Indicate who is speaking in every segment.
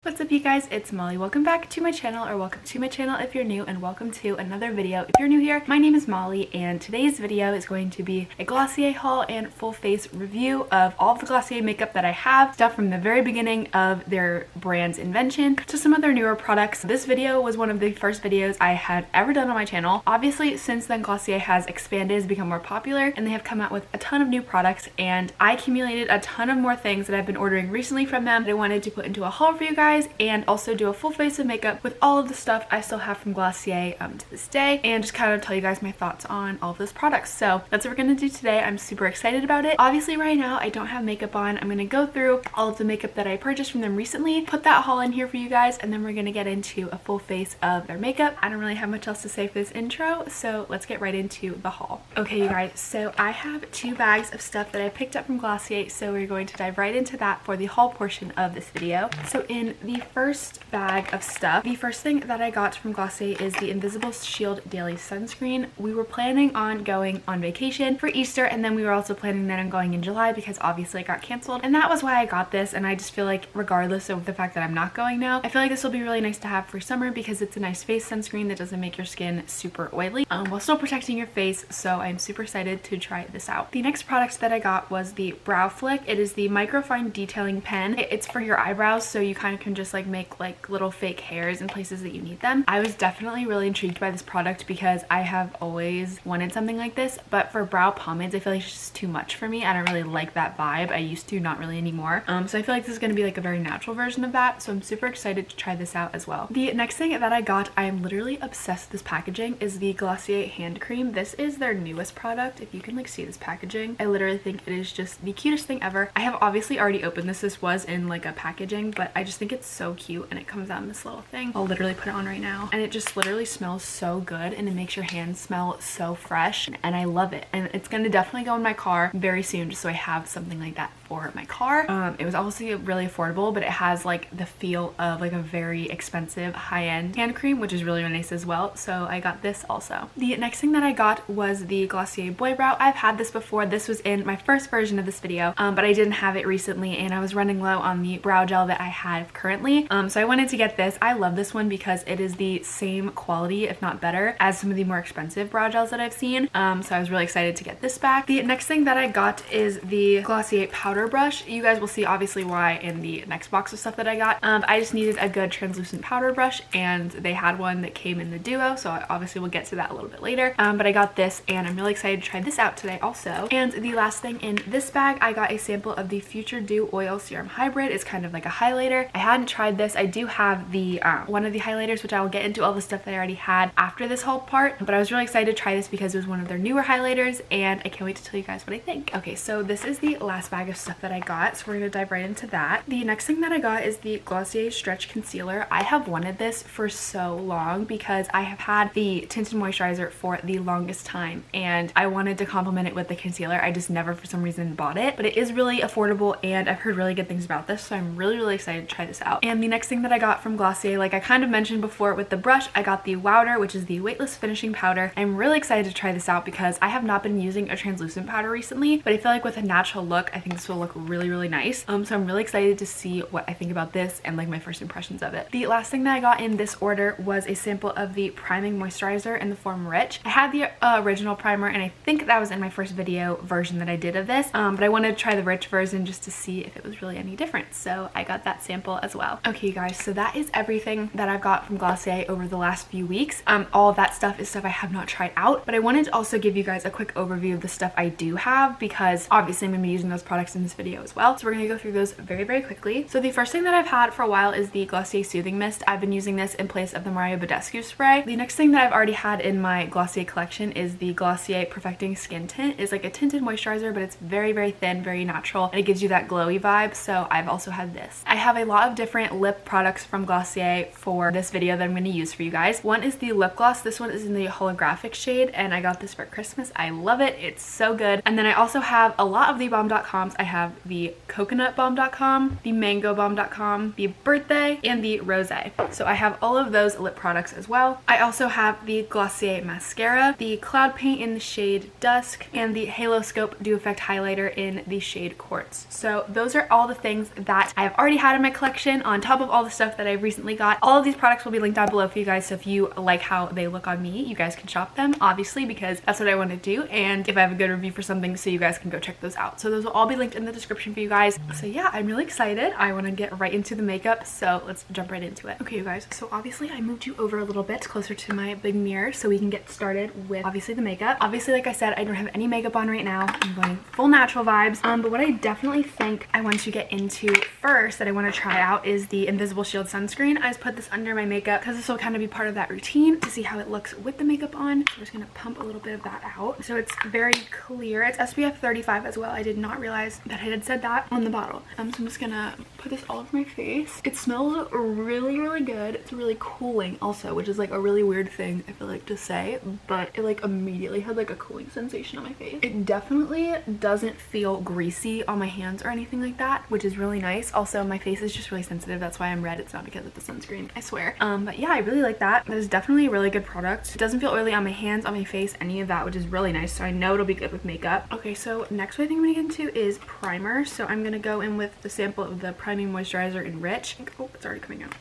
Speaker 1: What's up you guys, it's Molly. Welcome back to my channel, or welcome to my channel if you're new, and welcome to another video if you're new here. My name is Molly and today's video is going to be a Glossier haul and full face review of all of the Glossier makeup that I have, stuff from the very beginning of their brand's invention to some of their newer products. This video was one of the first videos I had ever done on my channel. Obviously since then Glossier has expanded, has become more popular, and they have come out with a ton of new products, and I accumulated a ton of more things that I've been ordering recently from them that I wanted to put into a haul for you guys, and also do a full face of makeup with all of the stuff I still have from Glossier to this day, and just kind of tell you guys my thoughts on all of those products. So that's what we're gonna do today. I'm super excited about it. Obviously right now I don't have makeup on. I'm gonna go through all of the makeup that I purchased from them recently, put that haul in here for you guys, and then we're gonna get into a full face of their makeup. I don't really have much else to say for this intro, so let's get right into the haul. Okay you guys, so I have 2 bags of stuff that I picked up from Glossier, so we're going to dive right into that for the haul portion of this video. So in the first bag of stuff, the first thing that I got from Glossier is the Invisible Shield Daily Sunscreen. We were planning on going on vacation for Easter, and then we were also planning then on going in July because obviously it got canceled, and that was why I got this. And I just feel like regardless of the fact that I'm not going now, I feel like this will be really nice to have for summer because it's a nice face sunscreen that doesn't make your skin super oily while still protecting your face, so I'm super excited to try this out. The next product that I got was the Brow Flick. It is the microfine detailing pen. It's for your eyebrows, so you kind of can just like make like little fake hairs in places that you need them. I was definitely really intrigued by this product because I have always wanted something like this, but for brow pomades I feel like it's just too much for me. I don't really like that vibe. I used to, not really anymore. So I feel like this is going to be like a very natural version of that, so I'm super excited to try this out as well. The next thing that I got, I am literally obsessed with this packaging, is the Glossier hand cream. This is their newest product. If you can like see this packaging, I literally think it is just the cutest thing ever. I have obviously already opened this. This was in like a packaging, but I just think it's so cute, and it comes out in this little thing. I'll literally put it on right now, and it just literally smells so good, and it makes your hands smell so fresh, and I love it. And it's gonna definitely go in my car very soon, just so I have something like that for my car. It was obviously really affordable, but it has like the feel of like a very expensive high-end hand cream, which is really nice as well, so I got this also. The next thing that I got was the Glossier Boy Brow. I've had this before. This was in my first version of this video, but I didn't have it recently, and I was running low on the brow gel that I have currently, so I wanted to get this. I love this one because it is the same quality, if not better, as some of the more expensive brow gels that I've seen, so I was really excited to get this back. The next thing that I got is the Glossier powder brush. You guys will see obviously why in the next box of stuff that I got. I just needed a good translucent powder brush, and they had one that came in the duo, so I obviously will get to that a little bit later, but I got this, and I'm really excited to try this out today also. And the last thing in this bag, I got a sample of the Future Dew Oil Serum Hybrid. It's kind of like a highlighter. I hadn't tried this. I do have the one of the highlighters, which I will get into all the stuff that I already had after this whole part, but I was really excited to try this because it was one of their newer highlighters, and I can't wait to tell you guys what I think. Okay, so this is the last bag of stuff that I got, so we're gonna dive right into that. The next thing that I got is the Glossier Stretch Concealer. I have wanted this for so long because I have had the tinted moisturizer for the longest time, and I wanted to complement it with the concealer. I just never for some reason bought it, but it is really affordable, and I've heard really good things about this, so I'm really excited to try this out. And the next thing that I got from Glossier, like I kind of mentioned before with the brush, I got the Wowder, which is the weightless finishing powder. I'm really excited to try this out because I have not been using a translucent powder recently, but I feel like with a natural look, I think this will look really nice. So I'm really excited to see what I think about this and like my first impressions of it. The last thing that I got in this order was a sample of the priming moisturizer in the form Rich. I had the original primer, and I think that was in my first video version that I did of this, but I wanted to try the Rich version just to see if it was really any different, so I got that sample as well. Okay you guys, so that is everything that I've got from Glossier over the last few weeks. All of that stuff is stuff I have not tried out, but I wanted to also give you guys a quick overview of the stuff I do have because obviously I'm going to be using those products in this video as well, so we're going to go through those very quickly. So the first thing that I've had for a while is the Glossier Soothing Mist. I've been using this in place of the Mario Badescu spray. The next thing that I've already had in my Glossier collection is the Glossier Perfecting Skin Tint. It's like a tinted moisturizer, but it's very thin, very natural, and it gives you that glowy vibe, so I've also had this. I have a lot of different lip products from Glossier for this video that I'm going to use for you guys. One is the lip gloss. This one is in the holographic shade, and I got this for Christmas. I love it. It's so good. And then I also have a lot of the Bomb.coms. I have have the coconutbalm.com, the mangobomb.com, the birthday, and the rose. So I have all of those lip products as well. I also have the Glossier mascara, the cloud paint in the shade dusk, and the Halo Scope Dew Effect highlighter in the shade quartz. So those are all the things that I've already had in my collection on top of all the stuff that I've recently got. All of these products will be linked down below for you guys, so if you like how they look on me, you guys can shop them, obviously, because that's what I want to do, and if I have a good review for something, so you guys can go check those out. So those will all be linked in the description for you guys. So yeah, I'm really excited. I want to get right into the makeup, so let's jump right into it. Okay, you guys, so obviously I moved you over a little bit closer to my big mirror so we can get started with obviously the makeup. Obviously, like I said, I don't have any makeup on right now. I'm going full natural vibes. But what I definitely think I want to get into first that I want to try out is the Invisible Shield sunscreen. I just put this under my makeup because this will kind of be part of that routine to see how it looks with the makeup on. So I'm just gonna pump a little bit of that out. So it's very clear. It's SPF 35 as well. I did not realize that it had said that on the bottle. So I'm just gonna put this all over my face. It smells really, really good. It's really cooling also, which is like a really weird thing I feel like to say, but it like immediately had like a cooling sensation on my face. It definitely doesn't feel greasy on my hands or anything like that, which is really nice. Also, my face is just really sensitive. That's why I'm red. It's not because of the sunscreen, I swear. But yeah, I really like that. That is definitely a really good product. It doesn't feel oily on my hands, on my face, any of that, which is really nice. So I know it'll be good with makeup. Okay, so next what I think I'm gonna get into is primer. So I'm gonna go in with the sample of the Priming Moisturizer in Rich. Oh, it's already coming out.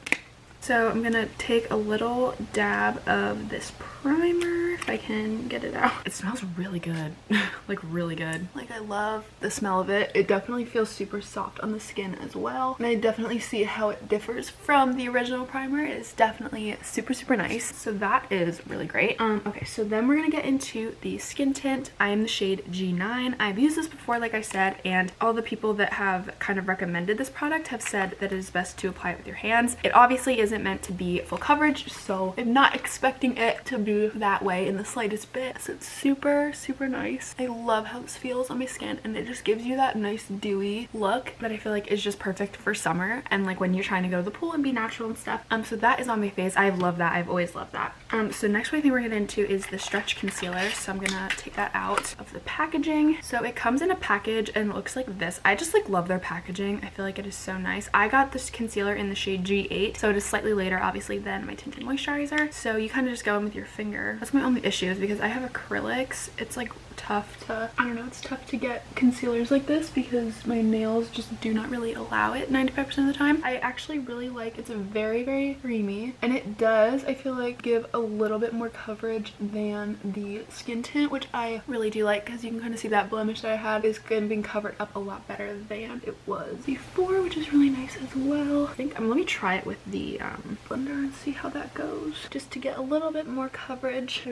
Speaker 1: So I'm gonna take a little dab of this primer if I can get it out. It smells really good. Like really good. Like I love the smell of it. It definitely feels super soft on the skin as well. And I definitely see how it differs from the original primer. It's definitely super nice. So that is really great. Okay, so then we're gonna get into the skin tint. I am the shade G9. I've used this before, like I said, and all the people that have kind of recommended this product have said that it is best to apply it with your hands. It obviously isn't meant to be full coverage, so I'm not expecting it to be that way in the slightest bit. So it's super nice. I love how this feels on my skin, and it just gives you that nice dewy look that I feel like is just perfect for summer and like when you're trying to go to the pool and be natural and stuff. So that is on my face. I love that. I've always loved that. So next what I think we're gonna get into is the stretch concealer. So I'm gonna take that out of the packaging. So it comes in a package and it looks like this. I just like love their packaging. I feel like it is so nice. I got this concealer in the shade G8, so it is slightly later obviously than my tinted moisturizer. So you kind of just go in with your finger. That's my only issue, is because I have acrylics. It's like tough to, I don't know, it's tough to get concealers like this because my nails just do not really allow it 95% of the time. I actually really like, it's very creamy, and it does, I feel like, give a little bit more coverage than the skin tint, which I really do like, because you can kind of see that blemish that I had is being covered up a lot better than it was before, which is really nice as well. I think let me try it with the blender and see how that goes, just to get a little bit more coverage. I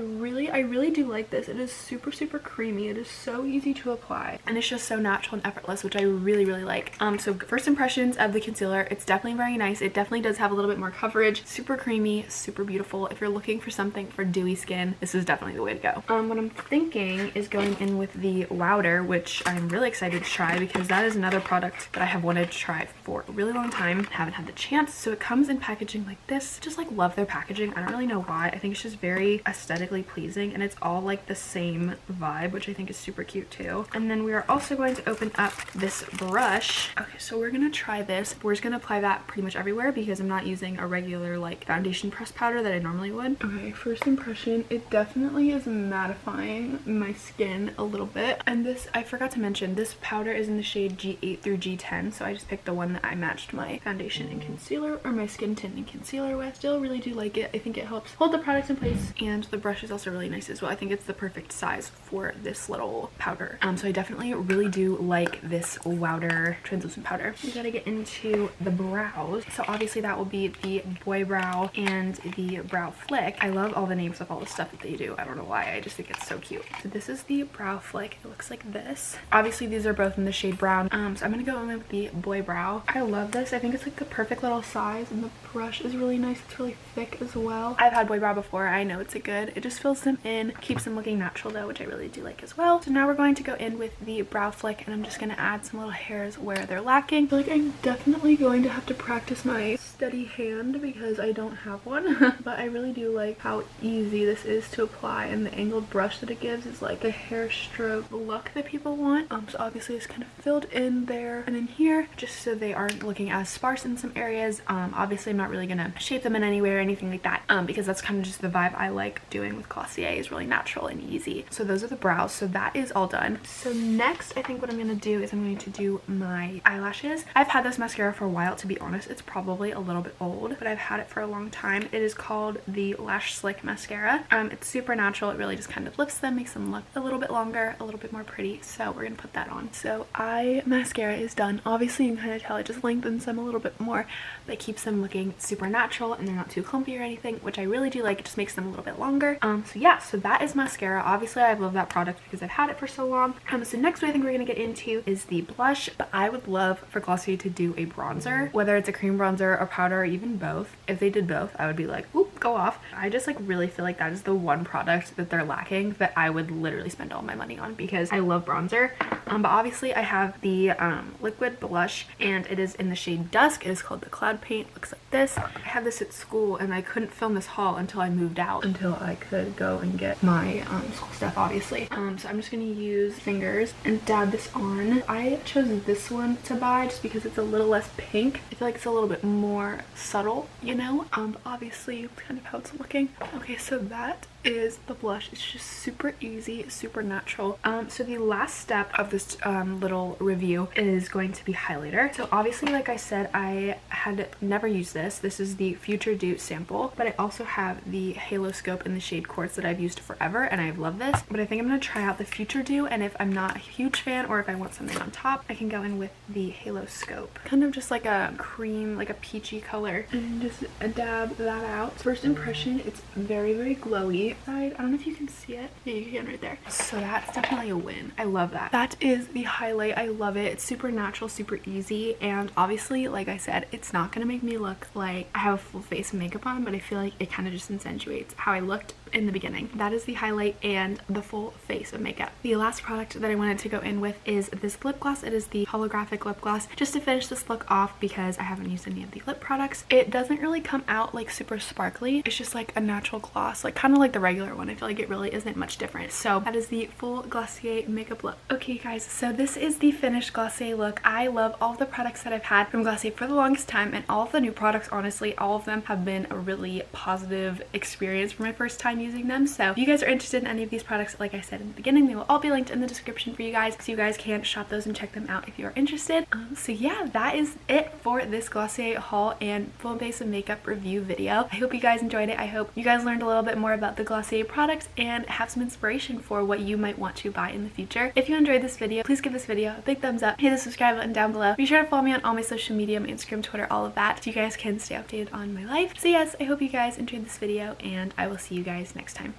Speaker 1: really do like this. It is super creamy. It is so easy to apply, and it's just so natural and effortless, which I really like. So first impressions of the concealer, it's definitely very nice. It definitely does have a little bit more coverage. Super creamy, super beautiful. If you're looking for something for dewy skin, this is definitely the way to go. What I'm thinking is going in with the Wowder, which I'm really excited to try because that is another product that I have wanted to try for a really long time. Haven't had the chance. So it comes in packaging like this. Just like love their packaging. I don't really know why. I think it's just very aesthetically pleasing, and it's all like the same vibe, which I think is super cute too. And then we are also going to open up this brush. Okay, so we're gonna try this. We're just gonna apply that pretty much everywhere because I'm not using a regular like foundation press powder that I normally would. Okay, first impression, it definitely is mattifying my skin a little bit. And this, I forgot to mention, this powder is in the shade G8 through G10, so I just picked the one that I matched my foundation and concealer, or my skin tint and concealer with. Still really do like it. I think it helps hold the product in place, and the brush is also really nice as well. I think it's the perfect size for this little powder. So I definitely really do like this Wowder translucent powder. We gotta get into the brows. So obviously that will be the Boy Brow and the Brow Flick. I love all the names of all the stuff that they do. I don't know why, I just think it's so cute. So this is the Brow Flick. It looks like this. Obviously these are both in the shade brown. So I'm gonna go in with the Boy Brow. I love this. I think it's like the perfect little size, and the brush is really nice. It's really thick as well. I've had Boy Brow before. I know it's a good. It just fills them in, keeps them looking natural though, which I really do like as well. So now we're going to go in with the brow flick, and I'm just going to add some little hairs where they're lacking. I feel like I'm definitely going to have to practice my steady hand because I don't have one. But I really do like how easy this is to apply, and the angled brush that it gives is like the hair stroke look that people want. So obviously it's kind of filled in there and in here just so they aren't looking as sparse in some areas. Obviously I'm not really gonna shape them in any way or anything like that, because that's kind of just the vibe I like doing with Glossier, is really natural and easy. So those are the brows, so that is all done. So next I think what I'm gonna do is I'm going to do my eyelashes. I've had this mascara for a while, to be honest. It's probably a little bit old, but I've had it for a long time. It is called the Lash Slick Mascara. It's super natural. It really just kind of lifts them, makes them look a little bit longer, a little bit more pretty. So we're gonna put that on. So eye mascara is done. Obviously you can kind of tell it just lengthens them a little bit more, but it keeps them looking super natural and they're not too clumpy or anything, which I really do like. It just makes them a little bit longer. So yeah, so that is mascara. Obviously I love that product because I've had it for so long. So next what I think we're gonna get into is the blush, but I would love for Glossier to do a bronzer, whether it's a cream bronzer or powder or even both. If they did both, I would be like, whoop, go off. I just like really feel like that is the one product that they're lacking that I would literally spend all my money on, because I love bronzer. But obviously I have the liquid blush, and it is in the shade Dusk. It is called the Cloud Paint. It looks like this. I had this at school and I couldn't film this haul until I moved out, until I could go and get my school stuff, obviously. So I'm just gonna use fingers and dab this on. I chose this one to buy just because it's a little less pink. I feel like it's a little bit more subtle, you know. But obviously it's kind of how it's looking. Okay, so that is the blush. It's just super easy, super natural. So the last step of this little review is going to be highlighter. So obviously, like I said, I had never used this. This is the Future Dew sample, but I also have the Halo Scope in the shade Quartz that I've used forever, and I love this. But I think I'm gonna try out the Future Dew, and if I'm not a huge fan or if I want something on top, I can go in with the Halo Scope. Kind of just like a cream, like a peachy color, and just dab that out. First impression, it's very, very glowy. I don't know if you can see it. Yeah, you can right there. So that's definitely a win. I love that. That is the highlight. I love it. It's super natural, super easy, and obviously, like I said, it's not gonna make me look like I have a full face of makeup on, but I feel like it kind of just accentuates how I looked in the beginning. That is the highlight and the full face of makeup. The last product that I wanted to go in with is this lip gloss. It is the holographic lip gloss, just to finish this look off because I haven't used any of the lip products. It doesn't really come out like super sparkly. It's just like a natural gloss, like kind of like the regular one. I feel like it really isn't much different. So that is the full Glossier makeup look. Okay guys, so this is the finished Glossier look. I love all of the products that I've had from Glossier for the longest time, and all of the new products, honestly, all of them have been a really positive experience for my first time using them. So if you guys are interested in any of these products, like I said in the beginning, they will all be linked in the description for you guys, so you guys can shop those and check them out if you are interested. So yeah, that is it for this Glossier haul and full face of makeup review video. I hope you guys enjoyed it. I hope you guys learned a little bit more about the Glossier products and have some inspiration for what you might want to buy in the future. If you enjoyed this video, please give this video a big thumbs up, hit the subscribe button down below. Be sure to follow me on all my social media, my Instagram, Twitter, all of that, so you guys can stay updated on my life. So yes, I hope you guys enjoyed this video, and I will see you guys next time.